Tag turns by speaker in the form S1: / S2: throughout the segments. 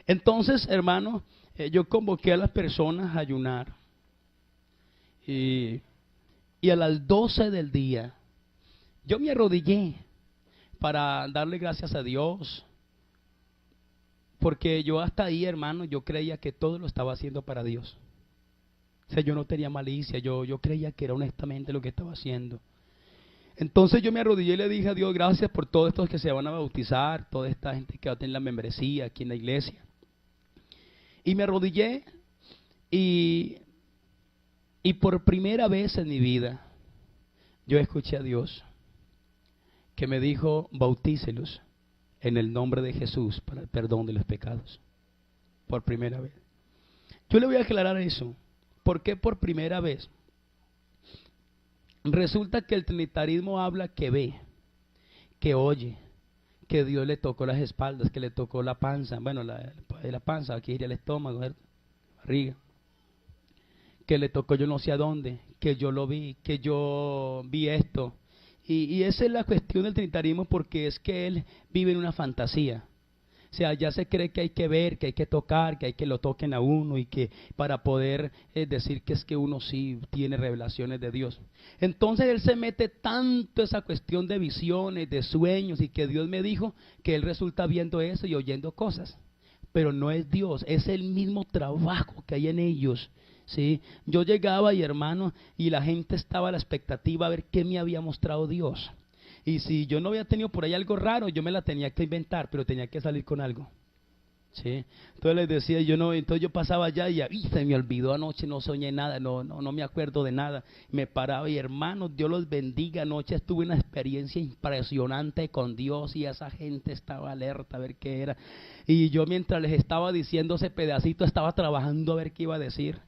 S1: Entonces, hermano, yo convoqué a las personas a ayunar y, y a las 12 del día yo me arrodillé para darle gracias a Dios, porque yo hasta ahí, hermano, yo creía que todo lo estaba haciendo para Dios. O sea, yo no tenía malicia, yo creía que era honestamente lo que estaba haciendo. Entonces yo me arrodillé y le dije a Dios, gracias por todos estos que se van a bautizar, toda esta gente que va a tener la membresía aquí en la iglesia. Y me arrodillé y, y por primera vez en mi vida yo escuché a Dios que me dijo, bautícelos en el nombre de Jesús para el perdón de los pecados. Por primera vez. Yo le voy a aclarar eso. ¿Por qué por primera vez? Resulta que el trinitarismo habla que ve, que oye, que Dios le tocó las espaldas, que le tocó la panza, bueno, la panza, aquí iría el estómago, la barriga, que le tocó yo no sé a dónde, que yo lo vi, que yo vi esto. Y esa es la cuestión del trinitarismo, porque es que él vive en una fantasía. O sea, ya se cree que hay que ver, que hay que tocar, que hay que lo toquen a uno y que para poder decir que es que uno sí tiene revelaciones de Dios. Entonces él se mete tanto esa cuestión de visiones, de sueños y que Dios me dijo que él resulta viendo eso y oyendo cosas. Pero no es Dios, es el mismo trabajo que hay en ellos. ¿Sí? Yo llegaba y hermano, y la gente estaba a la expectativa a ver qué me había mostrado Dios. Y si yo no había tenido por ahí algo raro, yo me la tenía que inventar, pero tenía que salir con algo. ¿Sí? Entonces les decía, yo no, entonces yo pasaba allá y se me olvidó anoche, no soñé nada, no me acuerdo de nada. Me paraba y hermanos, Dios los bendiga, anoche tuve una experiencia impresionante con Dios y esa gente estaba alerta a ver qué era. Y yo mientras les estaba diciendo ese pedacito, estaba trabajando a ver qué iba a decir.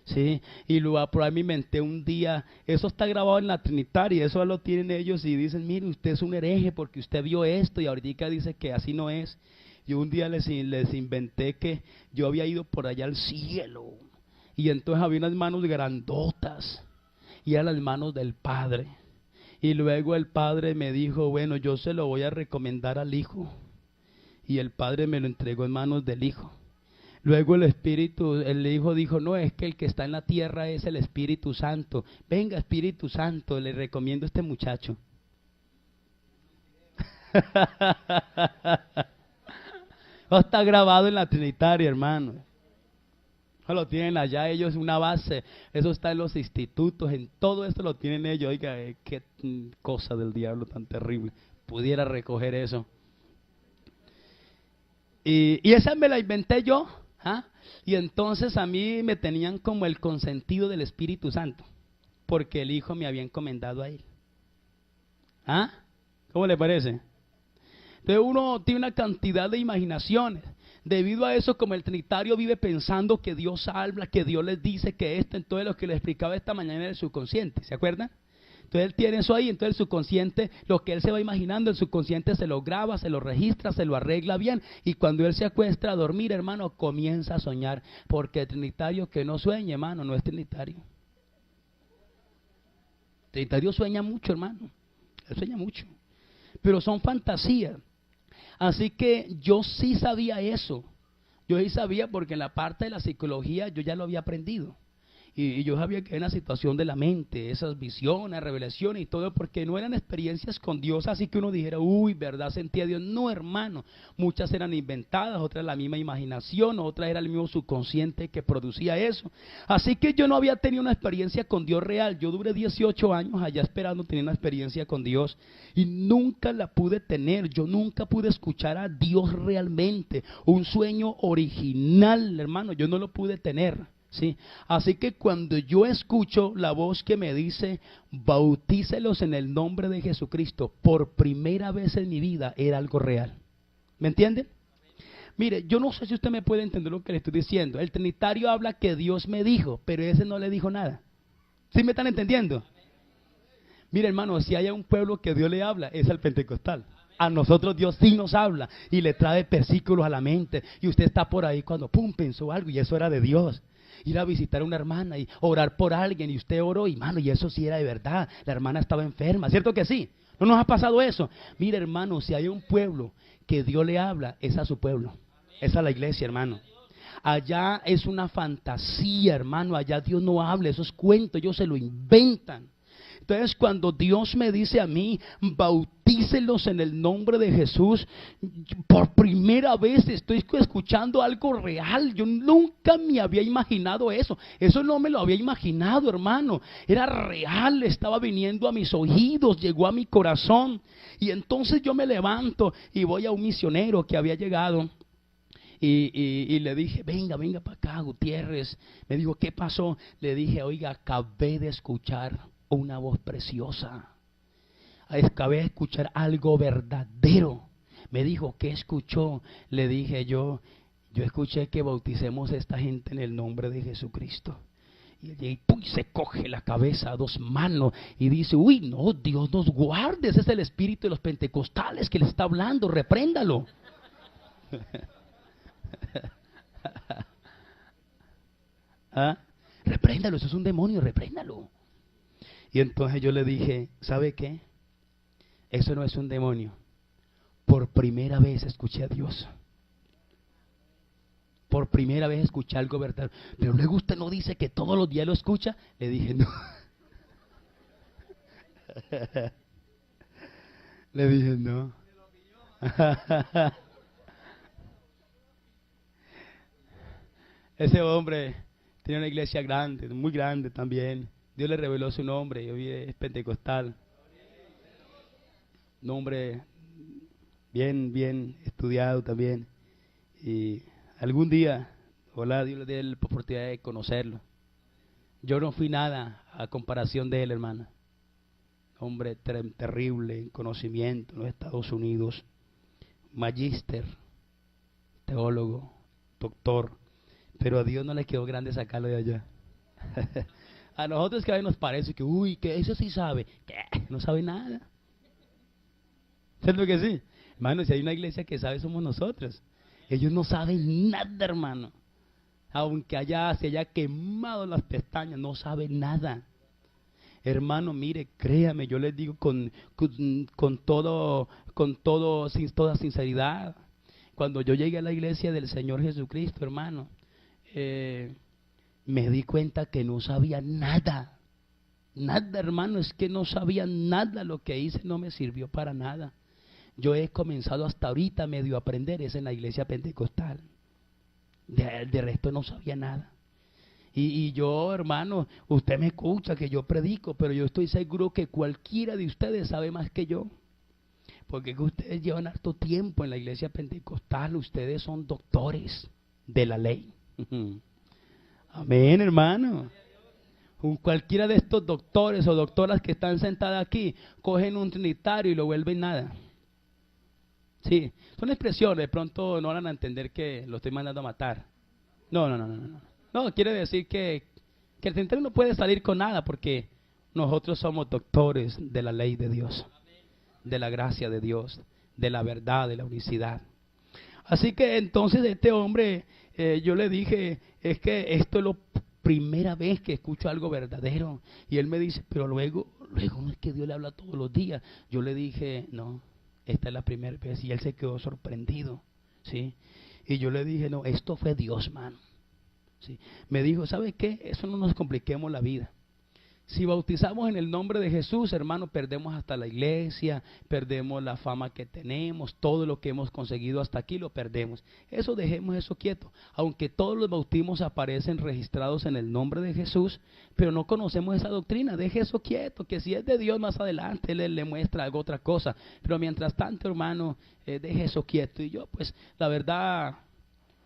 S1: Sí, y luego por ahí me inventé un día, eso está grabado en la Trinitaria, eso lo tienen ellos y dicen, mire, usted es un hereje porque usted vio esto y ahorita dice que así no es. Yo un día les inventé que yo había ido por allá al cielo y entonces había unas manos grandotas y eran las manos del Padre. Y luego el Padre me dijo, bueno, yo se lo voy a recomendar al Hijo, y el Padre me lo entregó en manos del Hijo. Luego el Hijo dijo, no, es que el que está en la tierra es el Espíritu Santo. Venga, Espíritu Santo, le recomiendo a este muchacho. Eso está grabado en la Trinitaria, hermano. Eso lo tienen allá ellos, una base. Eso está en los institutos, en todo esto lo tienen ellos. Oiga, qué cosa del diablo tan terrible. Pudiera recoger eso. Y esa me la inventé yo. ¿Ah? Y entonces a mí me tenían como el consentido del Espíritu Santo, porque el Hijo me había encomendado a él. ¿Ah? ¿Cómo le parece? Entonces uno tiene una cantidad de imaginaciones. Debido a eso, como el trinitario vive pensando que Dios habla, que Dios les dice que esto, entonces lo que les explicaba esta mañana era el subconsciente, ¿se acuerdan? Entonces él tiene eso ahí, entonces el subconsciente, lo que él se va imaginando, el subconsciente se lo graba, se lo registra, se lo arregla bien, y cuando él se acuesta a dormir, hermano, comienza a soñar, porque el trinitario que no sueña, hermano, no es trinitario. El trinitario sueña mucho, hermano, él sueña mucho, pero son fantasías. Así que yo sí sabía eso, yo sí sabía porque en la parte de la psicología yo ya lo había aprendido. Y yo sabía que era una situación de la mente, esas visiones, revelaciones y todo, porque no eran experiencias con Dios, así que uno dijera, uy, ¿verdad? Sentía a Dios. No, hermano, muchas eran inventadas, otras la misma imaginación, otras era el mismo subconsciente que producía eso. Así que yo no había tenido una experiencia con Dios real. Yo duré 18 años allá esperando tener una experiencia con Dios y nunca la pude tener. Yo nunca pude escuchar a Dios realmente, un sueño original, hermano, yo no lo pude tener. ¿Sí? Así que cuando yo escucho la voz que me dice bautícelos en el nombre de Jesucristo, por primera vez en mi vida era algo real. ¿Me entienden? Mire, yo no sé si usted me puede entender lo que le estoy diciendo. El trinitario habla que Dios me dijo, pero ese no le dijo nada. ¿Sí me están entendiendo? Mire, hermano, si hay un pueblo que Dios le habla, es el pentecostal. A nosotros Dios sí nos habla y le trae versículos a la mente. Y usted está por ahí cuando pum, pensó algo y eso era de Dios. Ir a visitar a una hermana y orar por alguien y usted oró y mano, y eso sí era de verdad, la hermana estaba enferma, ¿cierto que sí? ¿No nos ha pasado eso? Mire, hermano, si hay un pueblo que Dios le habla, es a su pueblo. Esa es la iglesia, hermano. Allá es una fantasía, hermano. Allá Dios no habla, esos cuentos, ellos se lo inventan. Entonces, cuando Dios me dice a mí, bautícelos en el nombre de Jesús, por primera vez estoy escuchando algo real. Yo nunca me había imaginado eso. Eso no me lo había imaginado, hermano. Era real, estaba viniendo a mis oídos, llegó a mi corazón. Y entonces yo me levanto y voy a un misionero que había llegado. Y le dije, venga para acá, Gutiérrez. Me dijo, ¿qué pasó? Le dije, oiga, acabé de escuchar una voz preciosa. Acabé de escuchar algo verdadero. Me dijo, ¿qué escuchó? Le dije yo escuché que bauticemos a esta gente en el nombre de Jesucristo. Y se coge la cabeza a dos manos y dice, uy, no, Dios nos guarde, ese es el espíritu de los pentecostales que le está hablando, repréndalo. ¿Ah? Repréndalo, eso es un demonio, repréndalo. Y entonces yo le dije, ¿sabe qué? Eso no es un demonio. Por primera vez escuché a Dios. Por primera vez escuché algo verdadero. Pero luego usted no dice que todos los días lo escucha. Le dije, no. Le dije, no. Ese hombre tenía una iglesia grande, muy grande también. Dios le reveló su nombre, yo vi, es pentecostal. Nombre bien estudiado también. Y algún día, ojalá Dios le dé la oportunidad de conocerlo. Yo no fui nada a comparación de él, hermana. Hombre terrible en conocimiento en los Estados Unidos. Magíster, teólogo, doctor. Pero a Dios no le quedó grande sacarlo de allá. A nosotros que a veces nos parece que, uy, que eso sí sabe. ¿Qué? No sabe nada. ¿Cierto que sí? Hermano, si hay una iglesia que sabe, somos nosotros. Ellos no saben nada, hermano. Aunque se haya quemado las pestañas, no saben nada. Hermano, mire, créame, yo les digo con toda sinceridad. Cuando yo llegué a la iglesia del Señor Jesucristo, hermano, me di cuenta que no sabía nada. Nada, hermano, es que no sabía nada. Lo que hice no me sirvió para nada. Yo he comenzado hasta ahorita medio a aprender, es en la iglesia pentecostal. De resto no sabía nada. Y yo, hermano, usted me escucha que yo predico, pero yo estoy seguro que cualquiera de ustedes sabe más que yo. Porque ustedes llevan harto tiempo en la iglesia pentecostal, ustedes son doctores de la ley. Amén, hermano. Cualquiera de estos doctores o doctoras que están sentadas aquí, cogen un trinitario y lo vuelven nada. Sí, son expresiones, de pronto no van a entender que lo estoy mandando a matar. No. No, quiere decir que el trinitario no puede salir con nada porque nosotros somos doctores de la ley de Dios, de la gracia de Dios, de la verdad, de la unicidad. Así que entonces este hombre, yo le dije, es que esto es la primera vez que escucho algo verdadero. Y él me dice, pero luego no es que Dios le habla todos los días. Yo le dije, no, esta es la primera vez. Y él se quedó sorprendido, ¿sí? Y yo le dije, no, esto fue Dios, mano. ¿Sí? Me dijo, ¿sabe qué? Eso no nos compliquemos la vida. Si bautizamos en el nombre de Jesús, hermano, perdemos hasta la iglesia, perdemos la fama que tenemos, todo lo que hemos conseguido hasta aquí lo perdemos. Eso dejemos eso quieto. Aunque todos los bautismos aparecen registrados en el nombre de Jesús, pero no conocemos esa doctrina, deje eso quieto, que si es de Dios más adelante, Él le muestra algo, otra cosa. Pero mientras tanto, hermano, deje eso quieto. Y yo, pues, la verdad,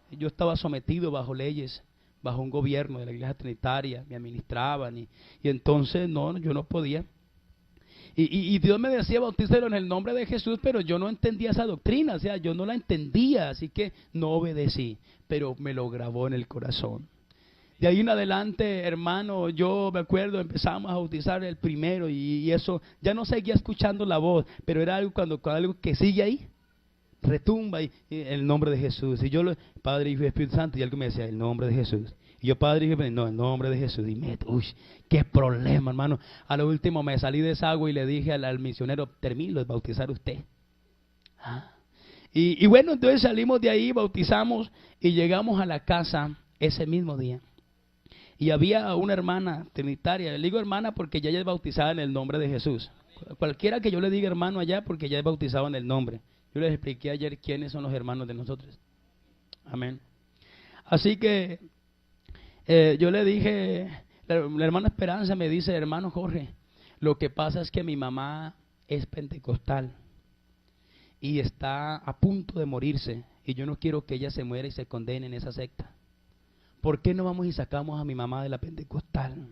S1: yo estaba sometido bajo leyes, bajo un gobierno de la iglesia trinitaria, me administraban y entonces no, yo no podía. Y Dios me decía, bautícelo en el nombre de Jesús, pero yo no entendía esa doctrina, o sea, yo no la entendía, así que no obedecí, pero me lo grabó en el corazón. De ahí en adelante, hermano, yo me acuerdo, empezamos a bautizar el primero y eso, ya no seguía escuchando la voz, pero era algo cuando algo que sigue ahí, retumba y el nombre de Jesús. Y yo, Padre, Hijo y Espíritu Santo, y algo me decía, el nombre de Jesús. Y yo, Padre, Hijo, no, el nombre de Jesús. Y qué problema, hermano. A lo último me salí de esa agua y le dije al misionero, termine de bautizar usted. Y bueno, entonces salimos de ahí, bautizamos y llegamos a la casa ese mismo día. Y había una hermana trinitaria. Le digo hermana porque ella es bautizada en el nombre de Jesús. Cualquiera que yo le diga hermano allá, porque ya es bautizado en el nombre. Yo les expliqué ayer quiénes son los hermanos de nosotros. Amén. Así que yo le dije, la hermana Esperanza me dice, hermano Jorge, lo que pasa es que mi mamá es pentecostal y está a punto de morirse y yo no quiero que ella se muera y se condene en esa secta. ¿Por qué no vamos y sacamos a mi mamá de la pentecostal?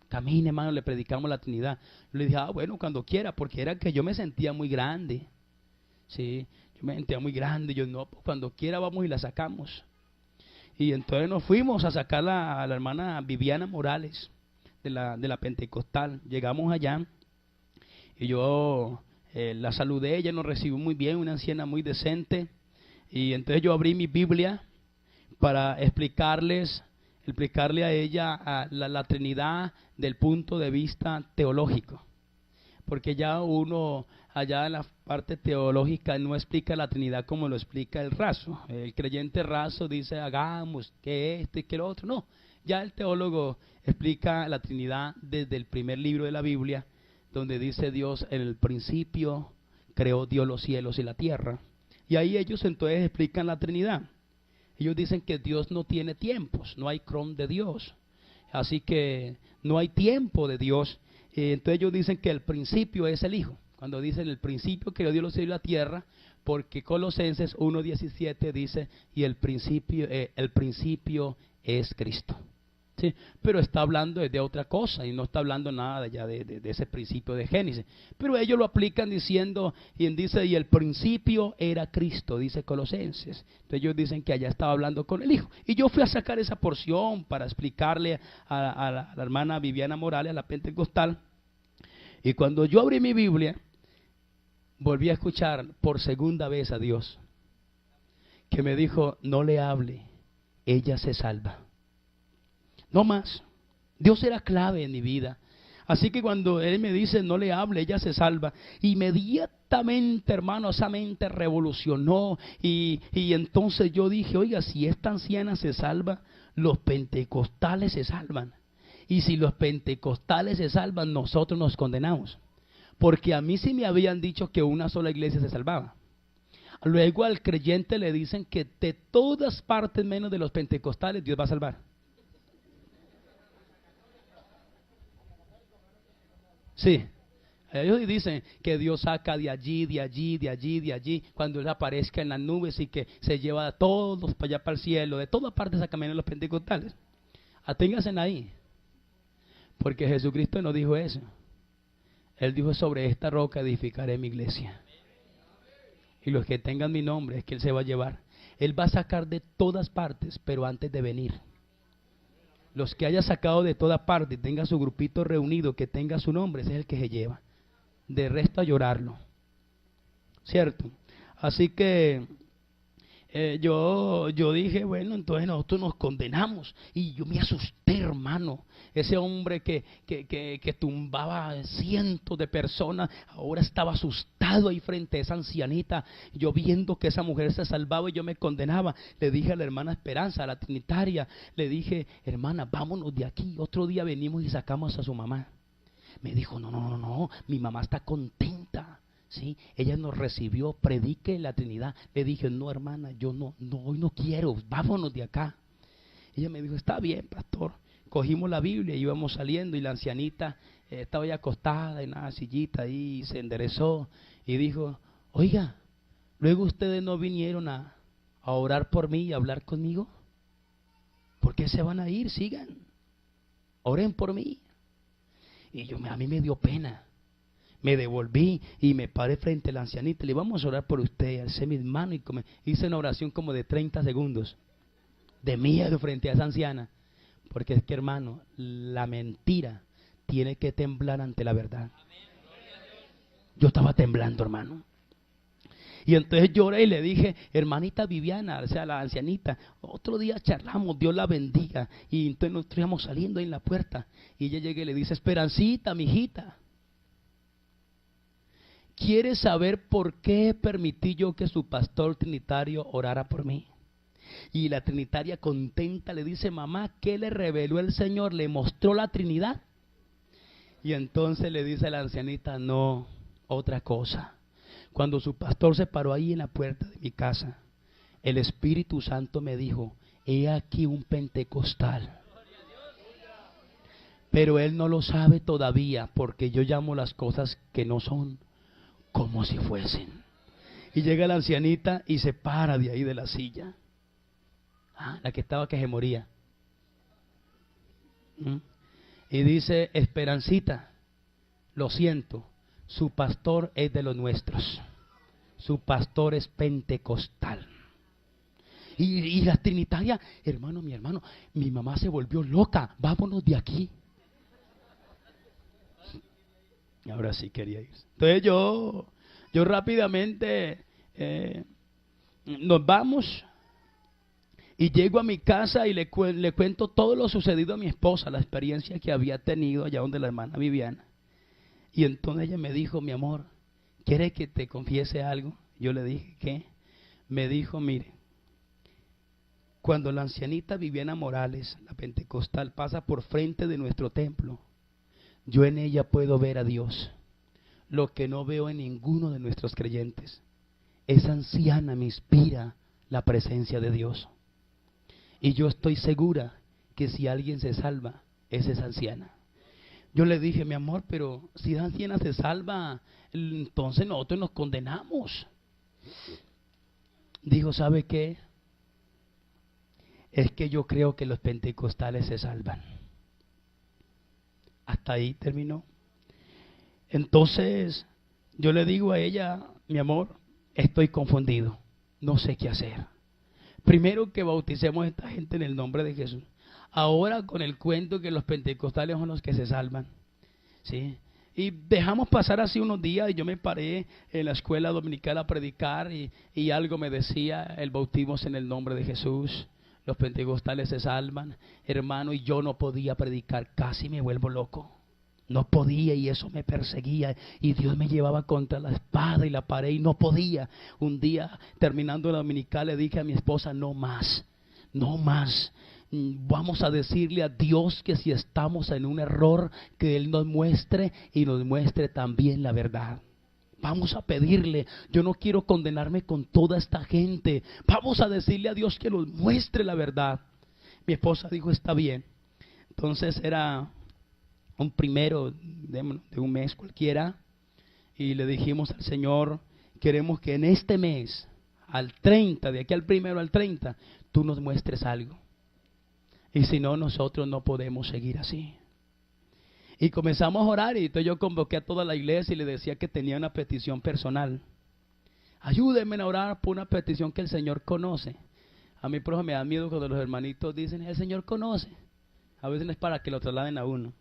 S1: Camine, hermano, le predicamos la Trinidad. Yo le dije, bueno, cuando quiera, porque era que yo me sentía muy grande. Sí, yo me sentía muy grande. Yo, no, pues cuando quiera vamos y la sacamos. Y entonces nos fuimos a sacar a la hermana Viviana Morales de la pentecostal. Llegamos allá y yo la saludé, ella nos recibió muy bien, una anciana muy decente. Y entonces yo abrí mi Biblia para explicarle a ella a la Trinidad del punto de vista teológico, porque ya uno allá en la parte teológica no explica la Trinidad como lo explica el raso. El creyente raso dice hagamos que esto y que lo otro. No, ya el teólogo explica la Trinidad desde el primer libro de la Biblia, donde dice Dios en el principio creó Dios los cielos y la tierra, y ahí ellos entonces explican la Trinidad. Ellos dicen que Dios no tiene tiempos, no hay cron de Dios, así que no hay tiempo de Dios. Entonces ellos dicen que el principio es el Hijo. Cuando dicen el principio creó Dios los cielos y la tierra, porque Colosenses 1:17 dice, y el principio es Cristo. Sí, pero está hablando de otra cosa y no está hablando nada ya de ese principio de Génesis. Pero ellos lo aplican diciendo, y el principio era Cristo, dice Colosenses. Entonces ellos dicen que allá estaba hablando con el Hijo. Y yo fui a sacar esa porción para explicarle a la hermana Viviana Morales, a la pentecostal. Y cuando yo abrí mi Biblia, volví a escuchar por segunda vez a Dios, que me dijo, no le hable, ella se salva. No más. Dios era clave en mi vida. Así que cuando Él me dice no le hable, ella se salva, inmediatamente, hermano, esa mente revolucionó. Y entonces yo dije, oiga, si esta anciana se salva, los pentecostales se salvan. Y si los pentecostales se salvan, nosotros nos condenamos. Porque a mí sí me habían dicho que una sola iglesia se salvaba. Luego al creyente le dicen que de todas partes menos de los pentecostales Dios va a salvar. Sí, ellos dicen que Dios saca de allí, de allí, de allí, de allí, cuando Él aparezca en las nubes y que se lleva a todos para allá para el cielo, de todas partes sacan menos los pentecostales. Aténganse ahí, porque Jesucristo no dijo eso. Él dijo, sobre esta roca edificaré mi iglesia. Y los que tengan mi nombre es que Él se va a llevar. Él va a sacar de todas partes, pero antes de venir. Los que haya sacado de toda parte y tenga su grupito reunido, que tenga su nombre, ese es el que se lleva. De resto a llorarlo. ¿Cierto? Así que yo dije, bueno, entonces nosotros nos condenamos. Y yo me asusté, hermano. Ese hombre que tumbaba cientos de personas, ahora estaba asustado ahí frente a esa ancianita. Yo viendo que esa mujer se salvaba y yo me condenaba. Le dije a la hermana Esperanza, a la trinitaria, le dije, hermana, vámonos de aquí. Otro día venimos y sacamos a su mamá. Me dijo, no, mi mamá está contenta. ¿Sí? Ella nos recibió, predique la Trinidad. Le dije, no, hermana, yo hoy no quiero, vámonos de acá. Ella me dijo, está bien, pastor. Cogimos la Biblia y íbamos saliendo y la ancianita estaba ya acostada en una sillita ahí, se enderezó y dijo, oiga, luego ustedes no vinieron a orar por mí y a hablar conmigo. ¿Por qué se van a ir? Sigan, oren por mí. Y a mí me dio pena. Me devolví y me paré frente a la ancianita. Le vamos a orar por usted. Alcé mis manos y hice una oración como de 30 segundos. De miedo frente a esa anciana. Porque es que, hermano, la mentira tiene que temblar ante la verdad. Yo estaba temblando, hermano. Y entonces lloré y le dije, hermanita Viviana, o sea, la ancianita, otro día charlamos, Dios la bendiga. Y entonces nosotros íbamos saliendo ahí en la puerta. Y ella llega y le dice, Esperancita, mijita. ¿quiere saber por qué permití yo que su pastor trinitario orara por mí? Y la trinitaria contenta le dice, mamá, ¿qué le reveló el Señor? ¿Le mostró la Trinidad? Y entonces le dice a la ancianita, no, otra cosa. Cuando su pastor se paró ahí en la puerta de mi casa, el Espíritu Santo me dijo, he aquí un pentecostal. Pero él no lo sabe todavía, porque yo llamo las cosas que no son como si fuesen. Y llega la ancianita y se para de ahí de la silla. La que estaba que se moría. Y dice, Esperancita, lo siento, su pastor es de los nuestros. Su pastor es pentecostal. Y la trinitaria, hermano, mi mamá se volvió loca, vámonos de aquí. Y ahora sí quería irse. Entonces yo rápidamente nos vamos y llego a mi casa y le cuento todo lo sucedido a mi esposa, la experiencia que había tenido allá donde la hermana Viviana. Y entonces ella me dijo, mi amor, ¿quieres que te confiese algo? Yo le dije, ¿qué? Me dijo, mire, cuando la ancianita Viviana Morales, la pentecostal, pasa por frente de nuestro templo, yo en ella puedo ver a Dios, lo que no veo en ninguno de nuestros creyentes. Esa anciana me inspira la presencia de Dios. Y yo estoy segura que si alguien se salva, es esa anciana. Yo le dije, mi amor, pero si la anciana se salva, entonces nosotros nos condenamos. Dijo, ¿sabe qué? Es que yo creo que los pentecostales se salvan. Hasta ahí terminó. Entonces yo le digo a ella, mi amor, estoy confundido, no sé qué hacer. Primero que bauticemos a esta gente en el nombre de Jesús. Ahora con el cuento que los pentecostales son los que se salvan, ¿sí? Y dejamos pasar así unos días y yo me paré en la escuela dominical a predicar y algo me decía, el bautismo es en el nombre de Jesús, los pentecostales se salvan, hermano, y yo no podía predicar, casi me vuelvo loco. No podía y eso me perseguía y Dios me llevaba contra la espada y la pared y no podía. Un día terminando la dominical le dije a mi esposa, no más, no más. Vamos a decirle a Dios que si estamos en un error, que Él nos muestre y nos muestre también la verdad. Vamos a pedirle, yo no quiero condenarme con toda esta gente. Vamos a decirle a Dios que nos muestre la verdad. Mi esposa dijo, está bien. Entonces era un primero de un mes cualquiera y le dijimos al Señor, queremos que en este mes, al 30, de aquí al primero al 30, tú nos muestres algo. Y si no, nosotros no podemos seguir así. Y comenzamos a orar y entonces yo convoqué a toda la iglesia y le decía que tenía una petición personal. Ayúdenme a orar por una petición que el Señor conoce. A mí, por ejemplo, me da miedo cuando los hermanitos dicen, el Señor conoce. A veces no es para que lo trasladen a uno.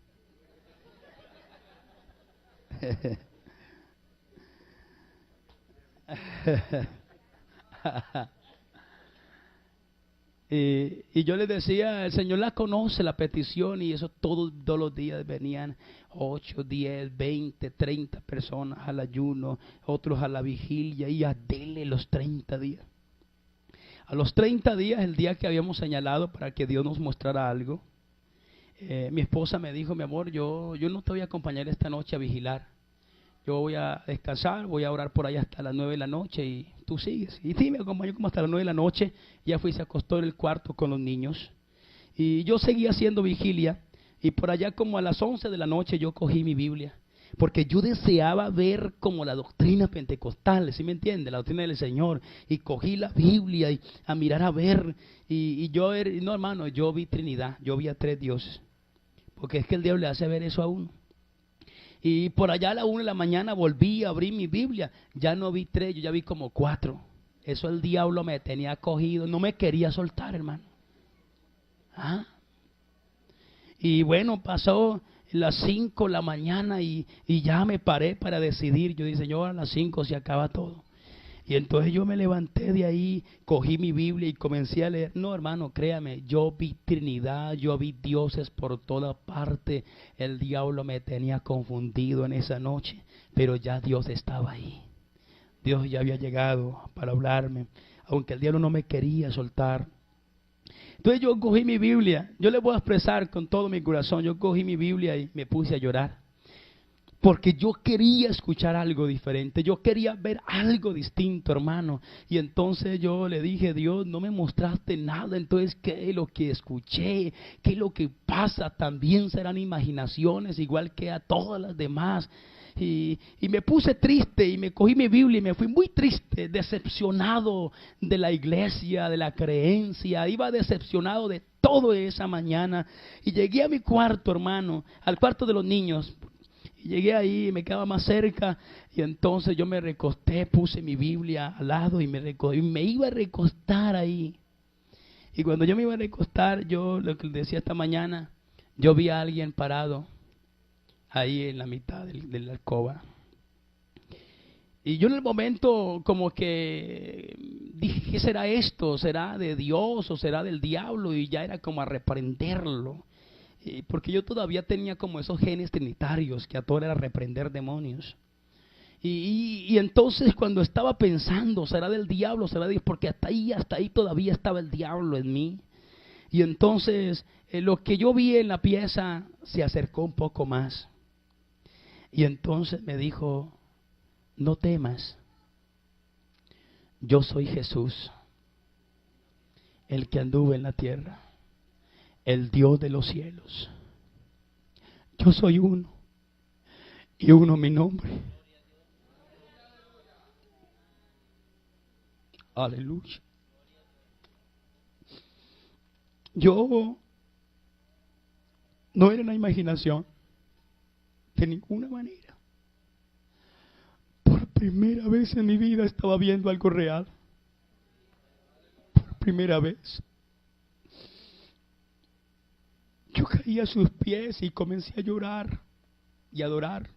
S1: Y yo les decía, el Señor la conoce, la petición, y eso todos los días venían 8, 10, 20, 30 personas al ayuno, otros a la vigilia, y a dele los 30 días. A los 30 días, el día que habíamos señalado para que Dios nos mostrara algo, mi esposa me dijo, mi amor, yo no te voy a acompañar esta noche a vigilar. Yo voy a descansar, voy a orar por ahí hasta las 9 de la noche y tú sigues. Y sí, me acompañó como hasta las 9 de la noche. Ya fui y se acostó en el cuarto con los niños. Y yo seguía haciendo vigilia. Y por allá como a las 11 de la noche yo cogí mi Biblia. Porque yo deseaba ver como la doctrina pentecostal, ¿sí me entiende? La doctrina del Señor. Y cogí la Biblia y a mirar a ver. Y yo, no hermano, yo vi Trinidad. Yo vi a 3 dioses. Porque es que el diablo le hace ver eso a uno. Y por allá a la 1 de la mañana volví a abrir mi Biblia. Ya no vi 3, yo ya vi como 4. Eso el diablo me tenía cogido. No me quería soltar, hermano. Y bueno, pasó las 5 de la mañana y ya me paré para decidir. Yo dije, Señor, a las 5 se acaba todo. Y entonces yo me levanté de ahí, cogí mi Biblia y comencé a leer. No, hermano, créame, yo vi Trinidad, yo vi dioses por toda parte. El diablo me tenía confundido en esa noche, pero ya Dios estaba ahí. Dios ya había llegado para hablarme, aunque el diablo no me quería soltar. Entonces yo cogí mi Biblia, yo le voy a expresar con todo mi corazón, yo cogí mi Biblia y me puse a llorar. Porque yo quería escuchar algo diferente, yo quería ver algo distinto, hermano. Y entonces yo le dije, Dios, no me mostraste nada, entonces ¿qué es lo que escuché? ¿Qué es lo que pasa? También serán imaginaciones, igual que a todas las demás. Y me puse triste y me cogí mi Biblia y me fui muy triste, decepcionado de la iglesia, de la creencia. Iba decepcionado de todo esa mañana. Y llegué a mi cuarto, hermano, al cuarto de los niños. Y llegué ahí, me quedaba más cerca y entonces yo me recosté, puse mi Biblia al lado y me iba a recostar ahí. Y cuando yo me iba a recostar, yo lo que decía esta mañana, yo vi a alguien parado ahí en la mitad de la alcoba. Y yo en el momento como que dije, ¿qué será esto? ¿Será de Dios o será del diablo? Y ya era como a reprenderlo. Porque yo todavía tenía como esos genes trinitarios que a todo era reprender demonios. Y entonces cuando estaba pensando, ¿será del diablo? ¿Será de Dios? Porque hasta ahí todavía estaba el diablo en mí. Y entonces lo que yo vi en la pieza se acercó un poco más. Y entonces me dijo, no temas, yo soy Jesús, el que anduvo en la tierra, el Dios de los cielos. Yo soy uno, y uno mi nombre. Aleluya. Yo no era una imaginación, de ninguna manera. Por primera vez en mi vida estaba viendo algo real. Por primera vez. Yo caí a sus pies y comencé a llorar y a adorar.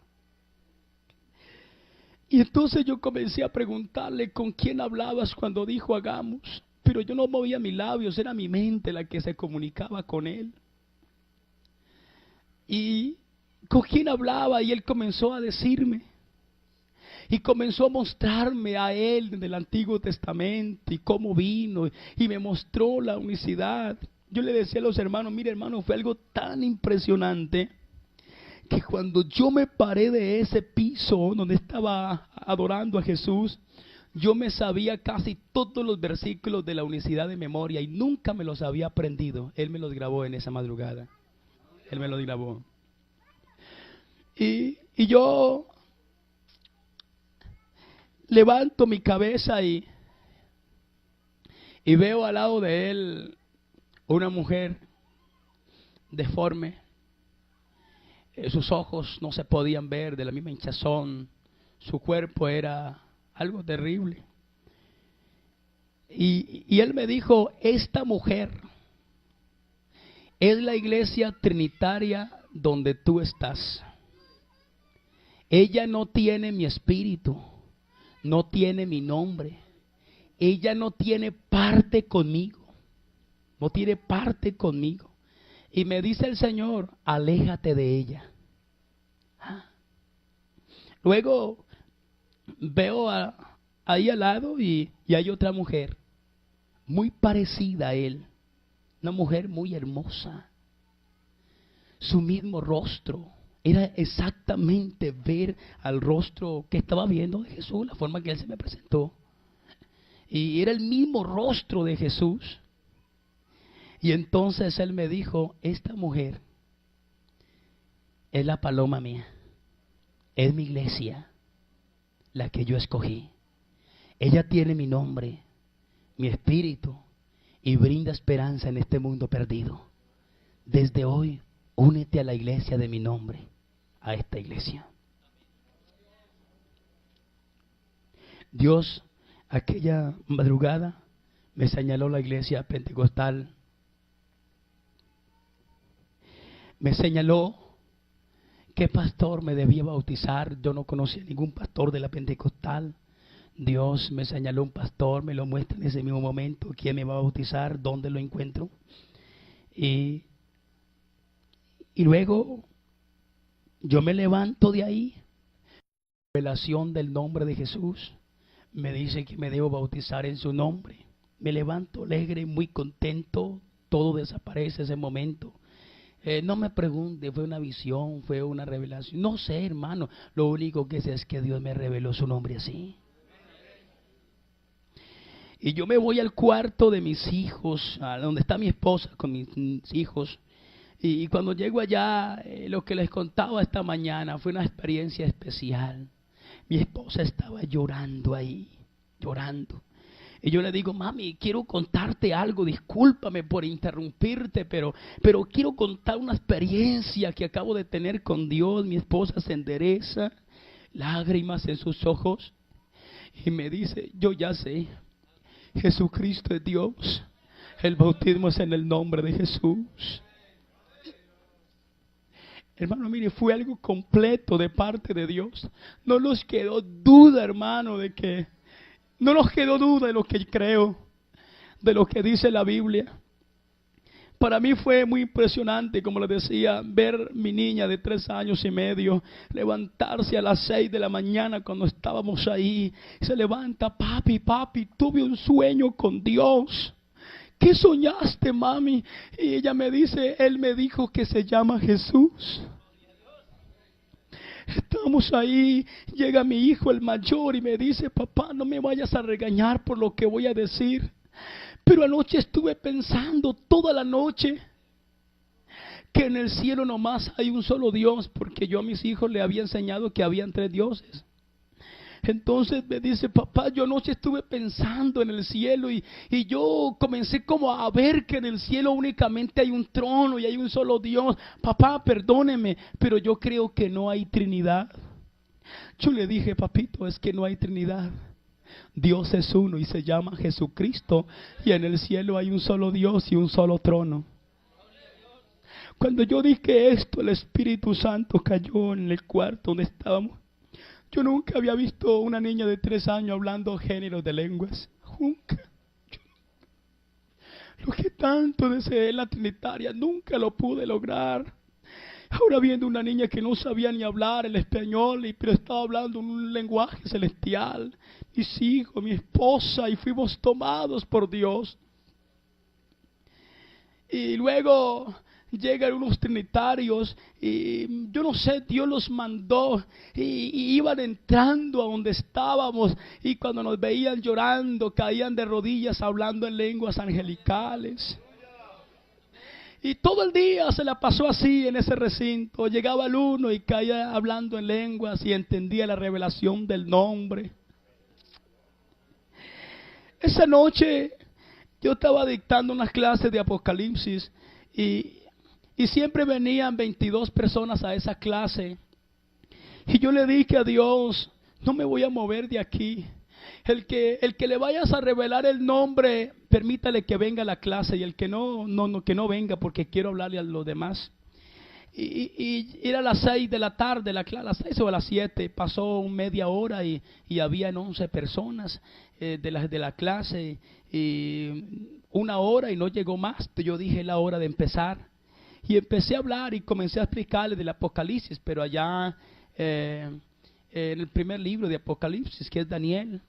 S1: Y entonces yo comencé a preguntarle con quién hablabas cuando dijo hagamos. Pero yo no movía mis labios, era mi mente la que se comunicaba con él. Y con quién hablaba y él comenzó a decirme. Y comenzó a mostrarme a él del Antiguo Testamento y cómo vino. Y me mostró la unicidad. Yo le decía a los hermanos, mire hermano, fue algo tan impresionante que cuando yo me paré de ese piso donde estaba adorando a Jesús, yo me sabía casi todos los versículos de la unicidad de memoria y nunca me los había aprendido. Él me los grabó en esa madrugada. Él me los grabó. Y yo levanto mi cabeza y veo al lado de él una mujer deforme. Sus ojos no se podían ver, de la misma hinchazón. Su cuerpo era algo terrible. Y él me dijo, esta mujer es la iglesia trinitaria donde tú estás. Ella no tiene mi espíritu, no tiene mi nombre. Ella no tiene parte conmigo, no tiene parte conmigo. Y me dice el Señor, aléjate de ella. Luego veo ahí al lado y hay otra mujer muy parecida a él, una mujer muy hermosa. Su mismo rostro, era exactamente ver al rostro que estaba viendo de Jesús, la forma que él se me presentó. Y era el mismo rostro de Jesús. Y entonces él me dijo, esta mujer es la paloma mía, es mi iglesia, la que yo escogí. Ella tiene mi nombre, mi espíritu, y brinda esperanza en este mundo perdido. Desde hoy, únete a la iglesia de mi nombre, a esta iglesia. Dios, aquella madrugada, me señaló la iglesia pentecostal. Me señaló qué pastor me debía bautizar. Yo no conocía ningún pastor de la pentecostal. Dios me señaló un pastor, me lo muestra en ese mismo momento, quién me va a bautizar, dónde lo encuentro. Y luego yo me levanto de ahí, revelación del nombre de Jesús, me dice que me debo bautizar en su nombre. Me levanto alegre, muy contento, todo desaparece ese momento. No me pregunte, fue una visión, fue una revelación, no sé, hermano, lo único que sé es que Dios me reveló su nombre así. Y yo me voy al cuarto de mis hijos, a donde está mi esposa con mis hijos. Y cuando llego allá, lo que les contaba esta mañana fue una experiencia especial. Mi esposa estaba llorando ahí, llorando. Y yo le digo, mami, quiero contarte algo, discúlpame por interrumpirte, pero quiero contar una experiencia que acabo de tener con Dios. Mi esposa se endereza, lágrimas en sus ojos, y me dice, yo ya sé, Jesucristo es Dios, el bautismo es en el nombre de Jesús. Hermano, mire, fue algo completo de parte de Dios. No nos quedó duda, hermano, no nos quedó duda de lo que creo, de lo que dice la Biblia. Para mí fue muy impresionante, como les decía, ver mi niña de 3 años y medio levantarse a las 6 de la mañana cuando estábamos ahí. Se levanta, papi, tuve un sueño con Dios. ¿Qué soñaste, mami? Y ella me dice, Él me dijo que se llama Jesús. Estamos ahí, llega mi hijo el mayor y me dice, papá, no me vayas a regañar por lo que voy a decir, pero anoche estuve pensando toda la noche que en el cielo nomás hay un solo Dios, porque yo a mis hijos le había enseñado que habían 3 dioses. Entonces me dice, papá, yo anoche estuve pensando en el cielo y yo comencé como a ver que en el cielo únicamente hay un trono y hay un solo Dios. Papá, perdóneme, pero yo creo que no hay Trinidad. Yo le dije, papito, es que no hay Trinidad. Dios es uno y se llama Jesucristo, y en el cielo hay un solo Dios y un solo trono. Cuando yo dije esto, el Espíritu Santo cayó en el cuarto donde estábamos. Yo nunca había visto una niña de 3 años hablando géneros de lenguas. Nunca. Lo que tanto deseé en la Trinitaria, nunca lo pude lograr. Ahora viendo una niña que no sabía ni hablar el español, pero estaba hablando en un lenguaje celestial. Mis hijos, mi esposa, y fuimos tomados por Dios. Y luego llegan unos trinitarios y yo no sé, Dios los mandó y iban entrando a donde estábamos, y cuando nos veían llorando caían de rodillas hablando en lenguas angelicales. Y todo el día se la pasó así en ese recinto. Llegaba el uno y caía hablando en lenguas y entendía la revelación del nombre. Esa noche yo estaba dictando unas clases de Apocalipsis y siempre venían 22 personas a esa clase. Y yo le dije a Dios, no me voy a mover de aquí. El que le vayas a revelar el nombre, permítale que venga a la clase, y el que no, que no venga, porque quiero hablarle a los demás. Y era a las 6 de la tarde, a las 6 o a las 7, pasó media hora y habían 11 personas de la clase, y 1 hora y no llegó más. Yo dije, la hora de empezar. Y empecé a hablar y comencé a explicarle del Apocalipsis, pero allá en el primer libro de Apocalipsis, que es Daniel.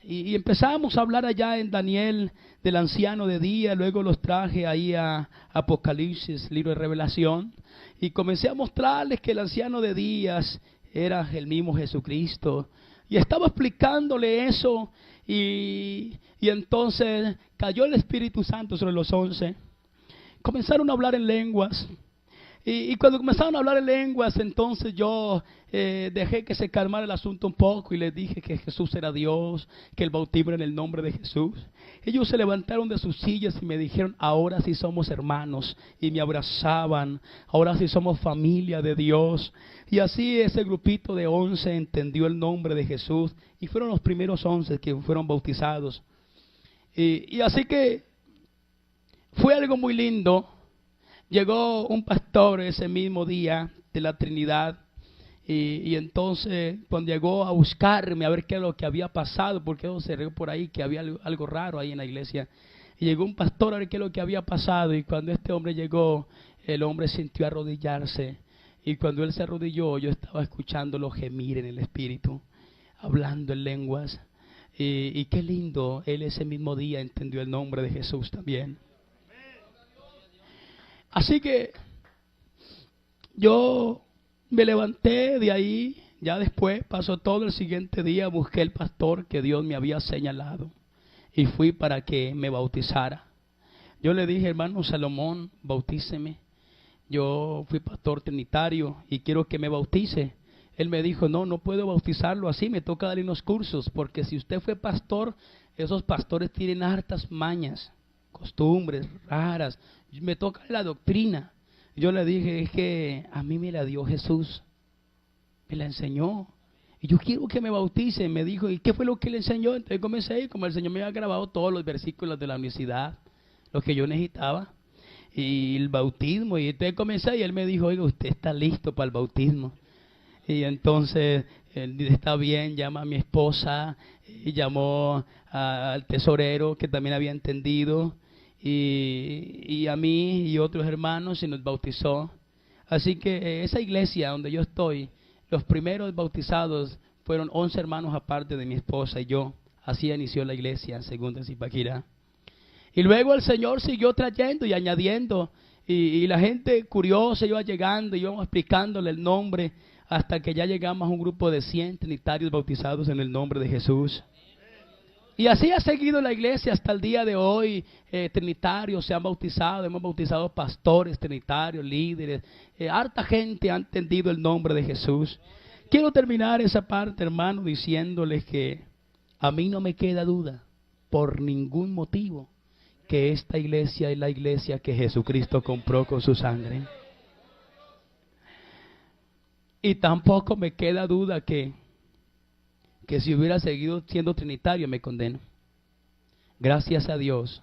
S1: Y empezamos a hablar allá en Daniel del anciano de día, luego los traje ahí a Apocalipsis, libro de Revelación, y comencé a mostrarles que el anciano de días era el mismo Jesucristo. Y estaba explicándole eso, y entonces cayó el Espíritu Santo sobre los 11. Comenzaron a hablar en lenguas. Y cuando comenzaron a hablar en lenguas, entonces yo dejé que se calmara el asunto un poco y les dije que Jesús era Dios, que el bautismo era en el nombre de Jesús. Ellos se levantaron de sus sillas y me dijeron, ahora sí somos hermanos, y me abrazaban, ahora sí somos familia de Dios. Y así ese grupito de 11 entendió el nombre de Jesús y fueron los primeros 11 que fueron bautizados. Y así que fue algo muy lindo. Llegó un pastor ese mismo día de la Trinidad Y entonces cuando llegó a buscarme a ver qué es lo que había pasado, porque observé por ahí que había algo raro ahí en la iglesia, y llegó un pastor a ver qué es lo que había pasado, y cuando este hombre llegó, el hombre sintió arrodillarse, y cuando él se arrodilló, yo estaba escuchándolo gemir en el espíritu, hablando en lenguas, y qué lindo, él ese mismo día entendió el nombre de Jesús también. Así que yo me levanté de ahí, ya después pasó todo el siguiente día, busqué el pastor que Dios me había señalado y fui para que me bautizara. Yo le dije, hermano Salomón, bautíceme. Yo fui pastor trinitario y quiero que me bautice. Él me dijo, no puedo bautizarlo así, me toca darle unos cursos, porque si usted fue pastor, esos pastores tienen hartas mañas, costumbres raras, me toca la doctrina. Yo le dije, es que a mí me la dio Jesús, me la enseñó, y yo quiero que me bautice. Me dijo, ¿y qué fue lo que le enseñó? Entonces comencé, y como el Señor me había grabado todos los versículos de la universidad, lo que yo necesitaba, y el bautismo, y entonces comencé, y él me dijo, oiga, usted está listo para el bautismo. Y entonces él dice, está bien, llama a mi esposa, y llamó al tesorero que también había entendido, y a mí y otros hermanos, y nos bautizó. Así que esa iglesia donde yo estoy, los primeros bautizados fueron 11 hermanos aparte de mi esposa y yo. Así inició la iglesia, según de Zipaquirá. Y luego el Señor siguió trayendo y añadiendo, y la gente curiosa iba llegando, y íbamos explicándole el nombre, hasta que ya llegamos a un grupo de 100 trinitarios bautizados en el nombre de Jesús. Y así ha seguido la iglesia hasta el día de hoy. Trinitarios se han bautizado, hemos bautizado pastores trinitarios, líderes, harta gente ha entendido el nombre de Jesús. Quiero terminar esa parte, hermano, diciéndoles que a mí no me queda duda, por ningún motivo, que esta iglesia es la iglesia que Jesucristo compró con su sangre. Y tampoco me queda duda que si hubiera seguido siendo trinitario me condeno. Gracias a Dios,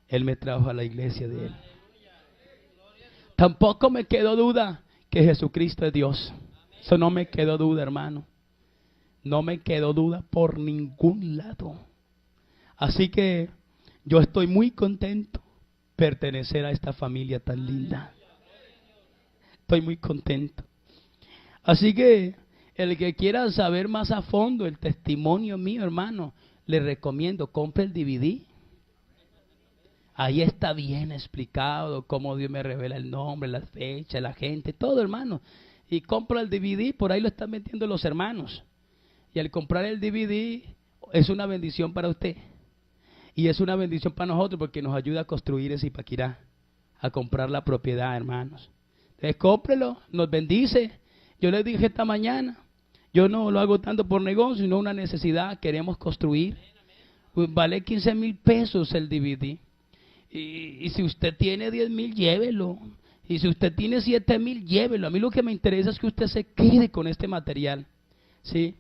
S1: Él me trajo a la iglesia de Él. Tampoco me quedó duda que Jesucristo es Dios. Eso no me quedó duda, hermano. No me quedó duda por ningún lado. Así que yo estoy muy contento pertenecer a esta familia tan linda. Estoy muy contento. Así que el que quiera saber más a fondo el testimonio mío, hermano, le recomiendo, compre el DVD. Ahí está bien explicado cómo Dios me revela el nombre, las fechas, la gente, todo, hermano. Y compra el DVD, por ahí lo están metiendo los hermanos. Y al comprar el DVD es una bendición para usted. Y es una bendición para nosotros porque nos ayuda a construir ese Zipaquirá, a comprar la propiedad, hermanos. Entonces cómprelo, nos bendice. Yo les dije esta mañana, yo no lo hago tanto por negocio, sino una necesidad, queremos construir. Vale 15,000 pesos el DVD. Y si usted tiene 10,000, llévelo. Y si usted tiene 7,000, llévelo. A mí lo que me interesa es que usted se quede con este material, ¿sí?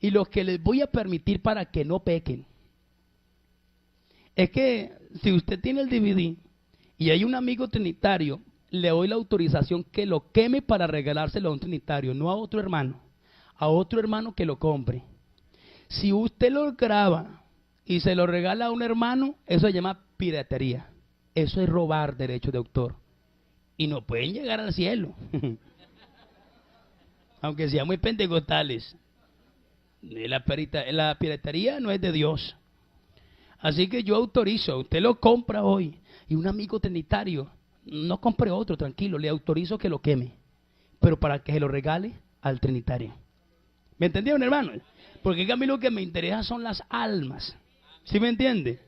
S1: Y lo que les voy a permitir para que no pequen es que si usted tiene el DVD y hay un amigo trinitario, le doy la autorización que lo queme para regalárselo a un trinitario, no a otro hermano que lo compre. Si usted lo graba y se lo regala a un hermano, eso se llama piratería. Eso es robar derechos de autor. Y no pueden llegar al cielo. Aunque sean muy pentecostales. La piratería no es de Dios. Así que yo autorizo, usted lo compra hoy. Y un amigo trinitario, no compre otro, tranquilo, le autorizo que lo queme. Pero para que se lo regale al trinitario. ¿Me entendieron, hermano? Porque a mí lo que me interesa son las almas. ¿Sí me entiende?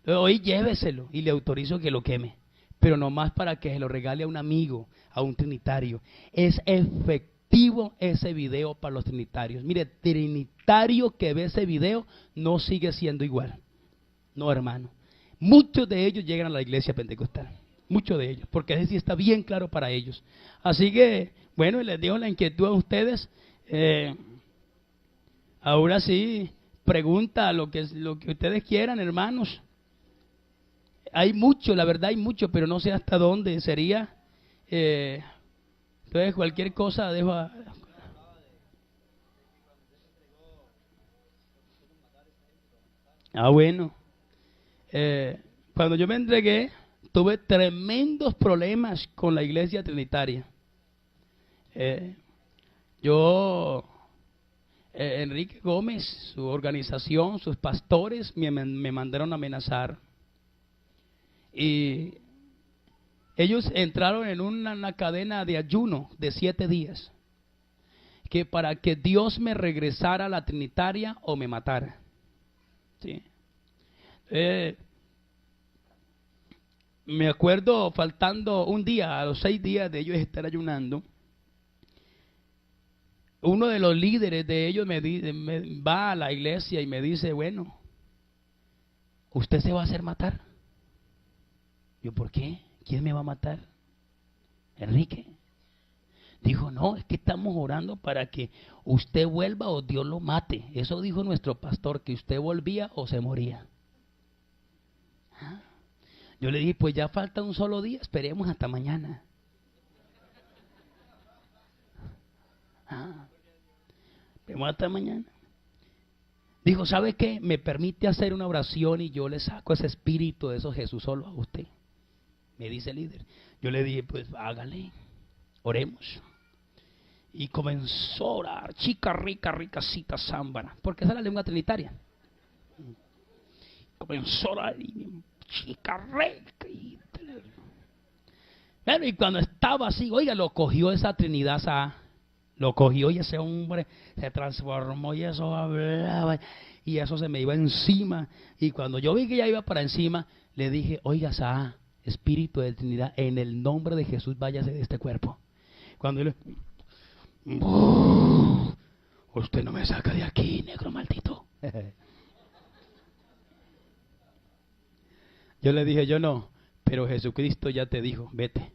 S1: Hoy lléveselo y le autorizo que lo queme. Pero nomás para que se lo regale a un amigo, a un trinitario. Es efectivo ese video para los trinitarios. Mire, trinitario que ve ese video no sigue siendo igual. No, hermano. Muchos de ellos llegan a la iglesia pentecostal. Muchos de ellos. Porque ese sí está bien claro para ellos. Así que, bueno, les dejo la inquietud a ustedes. Ahora sí, pregunta lo que ustedes quieran, hermanos. Hay mucho, la verdad hay mucho, pero no sé hasta dónde sería. Entonces cualquier cosa dejo Ah, bueno. Cuando yo me entregué, tuve tremendos problemas con la iglesia trinitaria. Eh, yo, Enrique Gómez, su organización, sus pastores me mandaron a amenazar. Y ellos entraron en una cadena de ayuno de 7 días. Que para que Dios me regresara a la trinitaria o me matara. ¿Sí? Me acuerdo faltando un día, a los 6 días de ellos estar ayunando, uno de los líderes de ellos me va a la iglesia y me dice, bueno, ¿usted se va a hacer matar? Yo, ¿por qué? ¿Quién me va a matar? Enrique. Dijo, no, es que estamos orando para que usted vuelva o Dios lo mate. Eso dijo nuestro pastor, que usted volvía o se moría. Yo le dije, pues ya falta un solo día, esperemos hasta mañana. Esperemos hasta mañana. Dijo, ¿sabe qué? Me permite hacer una oración y yo le saco ese espíritu de esos Jesús solo a usted. Me dice el líder. Yo le dije, pues hágale, oremos. Y comenzó a orar, chica rica, ricacita, zámbara, porque esa es la lengua trinitaria. Comenzó a orar y chica rica. Bueno, y cuando estaba así, oiga, lo cogió esa Trinidad, lo cogió y ese hombre se transformó y eso hablaba y eso se me iba encima. Y cuando yo vi que ya iba para encima, le dije, oiga, Espíritu de Trinidad, en el nombre de Jesús, váyase de este cuerpo. Cuando él, usted no me saca de aquí, negro maldito. Yo le dije, yo no, pero Jesucristo ya te dijo, vete.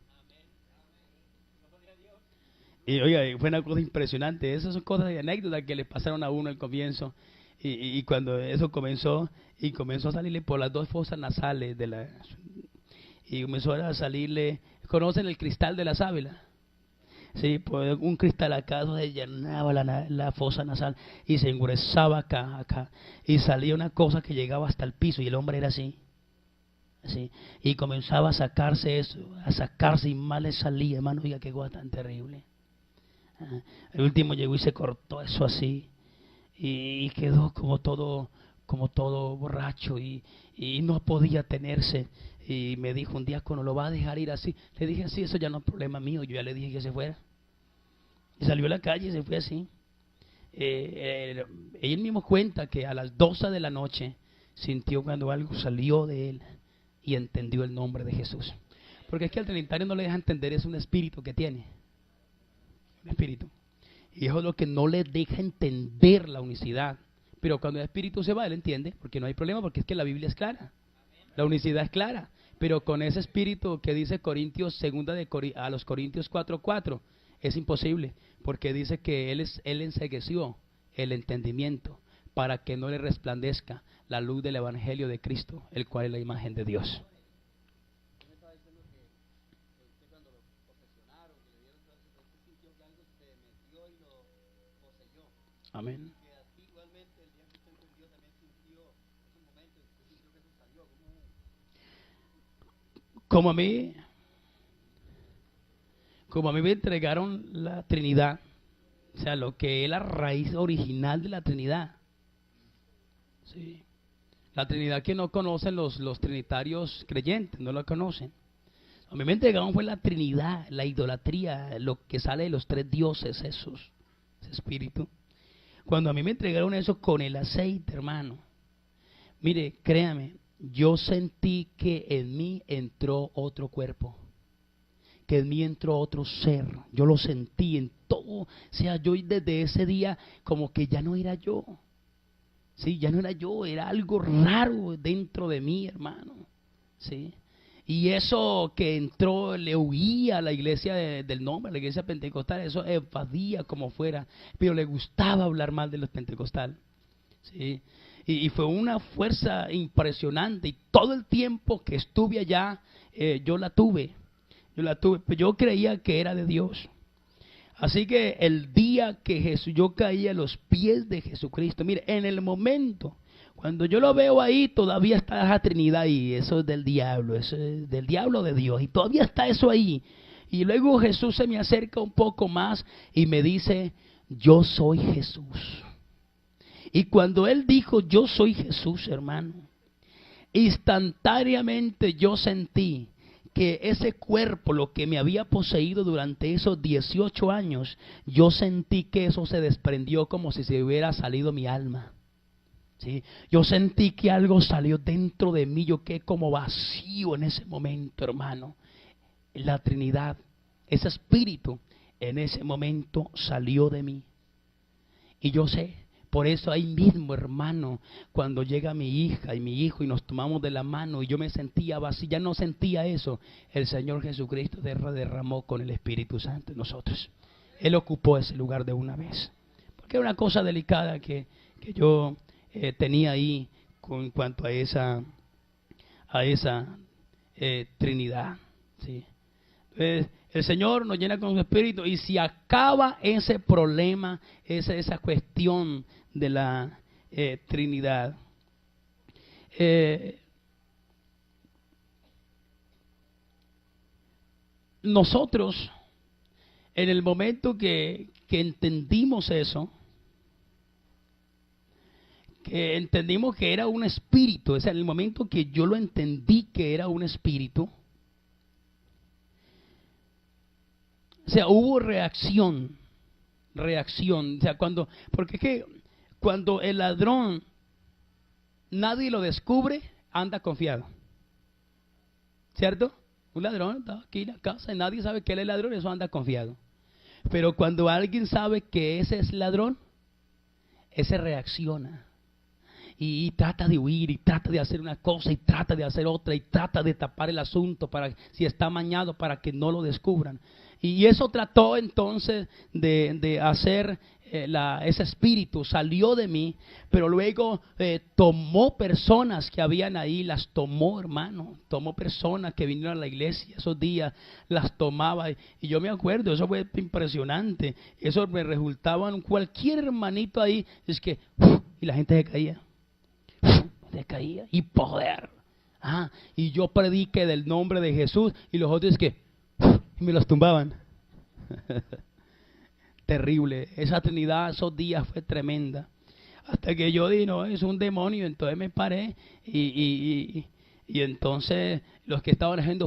S1: Y oiga, fue una cosa impresionante. Esas son cosas de anécdotas que le pasaron a uno al comienzo. Y cuando eso comenzó a salirle por las 2 fosas nasales y comenzó a salirle, ¿conocen el cristal de la sábila? Sí, pues un cristal acá donde llenaba la fosa nasal y se engruesaba acá, y salía una cosa que llegaba hasta el piso y el hombre era así. Y comenzaba a sacarse eso, y mal le salía, hermano, oiga, qué cosa tan terrible. El último llegó y se cortó eso así y quedó como todo borracho y no podía tenerse. Y me dijo un día, ¿cuándo lo va a dejar ir así? Le dije, sí, eso ya no es problema mío. Yo ya le dije que se fuera. Y salió a la calle y se fue así. Él mismo cuenta que a las 12 de la noche sintió cuando algo salió de él y entendió el nombre de Jesús. Porque es que al trinitario no le deja entender, es un espíritu que tiene. Un espíritu. Y eso es lo que no le deja entender la unicidad. Pero cuando el espíritu se va, él entiende, porque no hay problema, porque es que la Biblia es clara. La unicidad es clara. Pero con ese espíritu que dice Corintios, a los Corintios 4:4, es imposible, porque dice que él encegueció el entendimiento para que no le resplandezca la luz del evangelio de Cristo, el cual es la imagen de Dios. Amén. Como a mí me entregaron la Trinidad, o sea, lo que es la raíz original de la Trinidad. Sí. La Trinidad que no conocen los trinitarios creyentes, no la conocen. A mí me entregaron fue la Trinidad, la idolatría, lo que sale de los 3 dioses, ese espíritu. Cuando a mí me entregaron eso con el aceite, hermano, mire, créame, yo sentí que en mí entró otro cuerpo, que en mí entró otro ser. Yo lo sentí en todo. O sea, yo desde ese día como que ya no era yo. Sí, ya no era yo, era algo raro dentro de mí, hermano. Sí. Y eso que entró, le huía a la iglesia del nombre, a la iglesia pentecostal, eso evadía como fuera, pero le gustaba hablar mal de los pentecostales. ¿Sí? Y fue una fuerza impresionante, y todo el tiempo que estuve allá, yo la tuve, pero yo creía que era de Dios. Así que el día que yo caí a los pies de Jesucristo, mire, en el momento Cuando yo lo veo ahí, todavía está la Trinidad ahí. Eso es del diablo, eso es del diablo de Dios. Y todavía está eso ahí. Y luego Jesús se me acerca un poco más y me dice, yo soy Jesús. Y cuando Él dijo, yo soy Jesús, hermano, instantáneamente yo sentí que ese cuerpo, lo que me había poseído durante esos 18 años, yo sentí que eso se desprendió como si se hubiera salido mi alma. ¿Sí? Yo sentí que algo salió dentro de mí, yo quedé como vacío en ese momento, hermano. La Trinidad, ese espíritu, en ese momento salió de mí. Y yo sé, por eso ahí mismo, hermano, cuando llega mi hija y mi hijo y nos tomamos de la mano y yo me sentía vacío, ya no sentía eso, el Señor Jesucristo derramó con el Espíritu Santo en nosotros. Él ocupó ese lugar de una vez. Porque era una cosa delicada que yo tenía ahí con cuanto a esa Trinidad. ¿Sí? Entonces, el Señor nos llena con su Espíritu y si acaba ese problema, esa cuestión de la Trinidad. Nosotros, en el momento que entendimos eso, que entendimos que era un espíritu, o sea, en el momento que yo lo entendí que era un espíritu, o sea, hubo reacción, o sea, porque es que cuando el ladrón nadie lo descubre, anda confiado, ¿cierto? Un ladrón está aquí en la casa y nadie sabe que él es ladrón, eso anda confiado. Pero cuando alguien sabe que ese es ladrón, ese reacciona. Y trata de huir, y trata de hacer una cosa, y trata de hacer otra, y trata de tapar el asunto para si está amañado para que no lo descubran. Y eso trató entonces de hacer, ese espíritu salió de mí, pero luego tomó personas que habían ahí, las tomó, hermano, tomó personas que vinieron a la iglesia esos días, las tomaba, y yo me acuerdo, eso fue impresionante, eso me resultaba en cualquier hermanito ahí, es que, y la gente se caía, y poder, y yo prediqué del nombre de Jesús, y los otros que, y me los tumbaban. Terrible, esa Trinidad esos días fue tremenda, hasta que yo dije, no, es un demonio. Entonces me paré y entonces los que estaban haciendo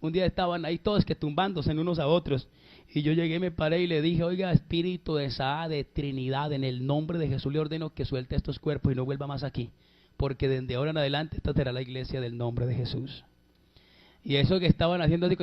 S1: un día estaban ahí todos que tumbándose en unos a otros, y yo llegué, me paré y le dije, oiga, espíritu de Trinidad, en el nombre de Jesús le ordeno que suelte estos cuerpos y no vuelva más aquí, porque desde ahora en adelante esta será la iglesia del nombre de Jesús. Y eso que estaban haciendo así,